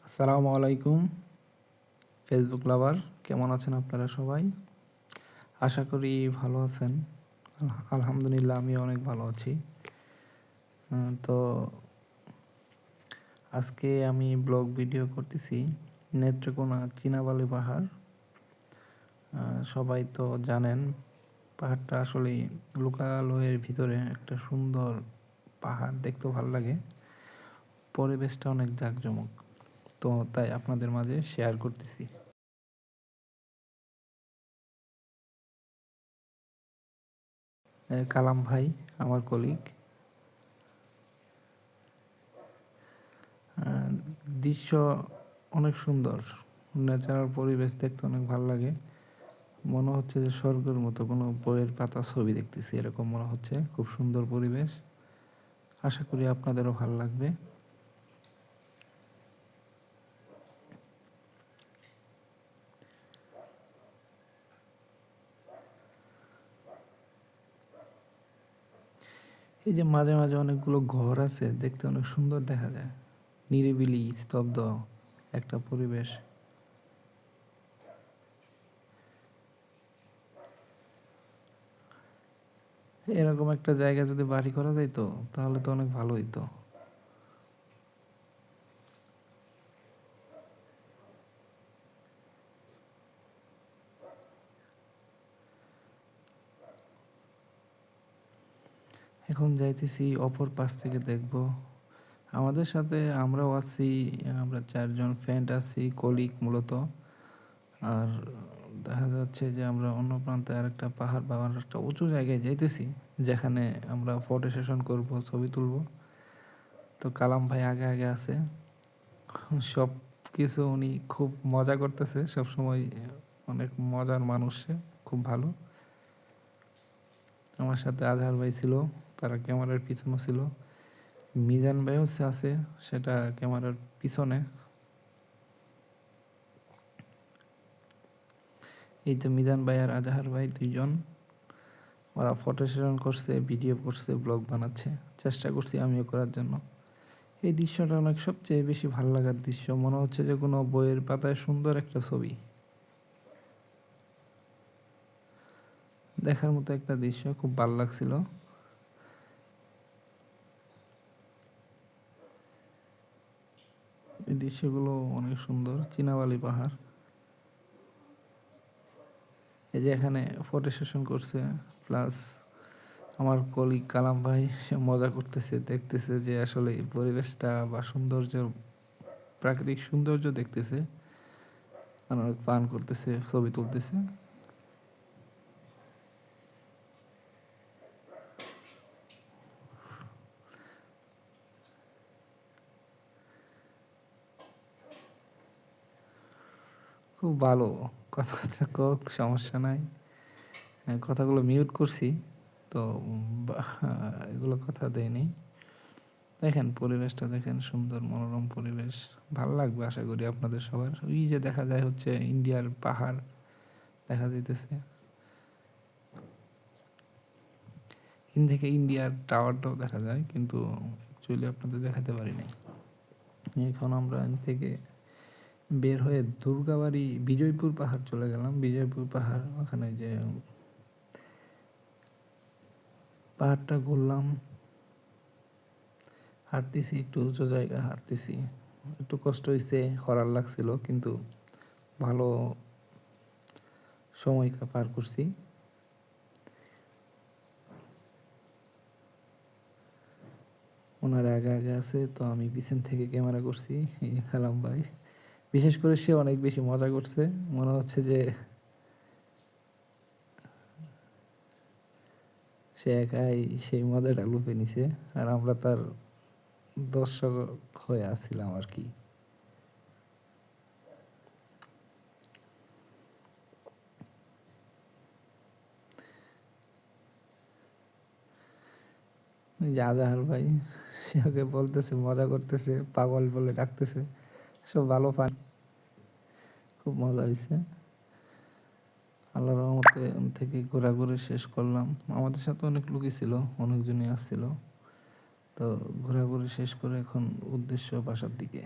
আসসালামু আলাইকুম ফেসবুক লাভার, কেমন আছেন আপনারা সবাই? আশা করি ভালো আছেন। আলহামদুলিল্লাহ, আমি অনেক ভালো আছি। তো আজকে আমি ব্লগ ভিডিও করতেছি নেত্রকোনা চীনাবালি পাহাড়। সবাই তো জানেন পাহাড়টা আসলে লোকালয়ের ভিতরে একটা সুন্দর পাহাড়, দেখতেও ভালো লাগে, পরিবেশটা অনেক জাঁকজমক। তো তাই আপনাদের মাঝে শেয়ার করতেছি। কালাম ভাই আমার কলিগ। দৃশ্য অনেক সুন্দর, ন্যাচারাল পরিবেশ দেখতে অনেক ভালো লাগে। মনে হচ্ছে যে স্বর্গের মতো কোনো বইয়ের পাতা ছবি দেখতেছি, এরকম মনে হচ্ছে। খুব সুন্দর পরিবেশ, আশা করি আপনাদেরও ভালো লাগবে। এই যে মাঝে মাঝে অনেকগুলো ঘর আছে, দেখতে অনেক সুন্দর দেখা যায়, নিরিবিলি স্তব্ধ একটা পরিবেশ। এরকম একটা জায়গা যদি বাড়ি করা যাইতো তাহলে তো অনেক ভালো হইতো। এখন যাইতেছি অপর পাশ থেকে দেখব। আমাদের সাথে আমরাও আছি, আমরা 4 জন ফ্রেন্ড আছি, কলিগ মূলত। আর দেখা যাচ্ছে যে আমরা অন্য প্রান্তে আরেকটা পাহাড় বা একটা উঁচু জায়গায় যাইতেছি, যেখানে আমরা ফটো সেশন করব, ছবি তুলব। তো কালাম ভাই আগে আগে আছে, সব কিছু উনি খুব মজা করতেছে সব সময়। অনেক মজার মানুষ সে, খুব ভালো। আমার সাথে আজহার ভাই ছিল, তারা ক্যামেরার পিছনে ছিল। মিজান ভাইও আছে, সেটা ক্যামেরার পিছনে। এই তো মিজান ভাই আর আজহার ভাই 2 জন, ওরা ফটো সেশন করছে, ভিডিও করছে, ব্লগ বানাচ্ছে। চেষ্টা করছি আমিও করার জন্য। এই দৃশ্যটা অনেক সবচেয়ে বেশি ভালো লাগার দৃশ্য, মনে হচ্ছে যে কোনো বইয়ের পাতায় সুন্দর একটা ছবি দেখার মতো একটা দৃশ্য, খুব ভালো লাগছিল। এই দৃশ্যগুলো অনেক সুন্দর। চীনাবালি পাহাড়, এই যে এখানে ফটো সেশন করছে, প্লাস আমার কলিগ কালাম ভাই সে মজা করতেছে, দেখতেছে যে আসলে এই পরিবেশটা বা সৌন্দর্য, প্রাকৃতিক সৌন্দর্য দেখতেছে আর অনেক ফান করতেছে, ছবি তুলতেছে। খুব ভালো, কথাবার্তা কক, সমস্যা নাই। কথাগুলো মিউট করছি, তো এগুলো কথা দেয়নি। দেখেন পরিবেশটা, দেখেন সুন্দর মনোরম পরিবেশ, ভালো লাগবে আশা করি আপনাদের সবার। ওই যে দেখা যায় হচ্ছে ইন্ডিয়ার পাহাড় দেখা যাইতেছে, থেকে ইন্ডিয়ার টাওয়ারটাও দেখা যায়, কিন্তু অ্যাকচুয়ালি আপনাদের দেখাতে পারি নাই। এখন আমরা থেকে বের হয়ে দুর্গাবাড়ি বিজয়পুর পাহাড় চলে গেলাম। বিজয়পুর পাহাড়, ওখানে যে পাহাড়টা ঘুরলাম, হাঁটতেছি, একটু উঁচু জায়গা হাঁটতেছি, একটু কষ্ট হয়েছে, হরার লাগছিল, কিন্তু ভালো সময় পার করছি। ওনার আগে আগে আছে, তো আমি পিছন থেকে ক্যামেরা করছি। এই কালাম ভাই, বিশেষ করে সে অনেক বেশি মজা করছে, মনে হচ্ছে যে সে একাই সেই মজাটা লুপে নিছে, আর আমরা তার দর্শক হয়ে আসছিলাম আর কি। এই যে আজাহার ভাই, সে ওকে বলতেছে, মজা করতেছে, পাগল বলে ডাকতেছে, সব ভালো ফান, খুব মজা হয়েছে। আল্লাহর রহমতে থেকে ঘোরাঘুরি শেষ করলাম। আমাদের সাথে অনেক লোকই ছিল, অনেকজনই আসছিল। তো ঘোরাঘুরি শেষ করে এখন উদ্দেশ্য বাসার দিকে।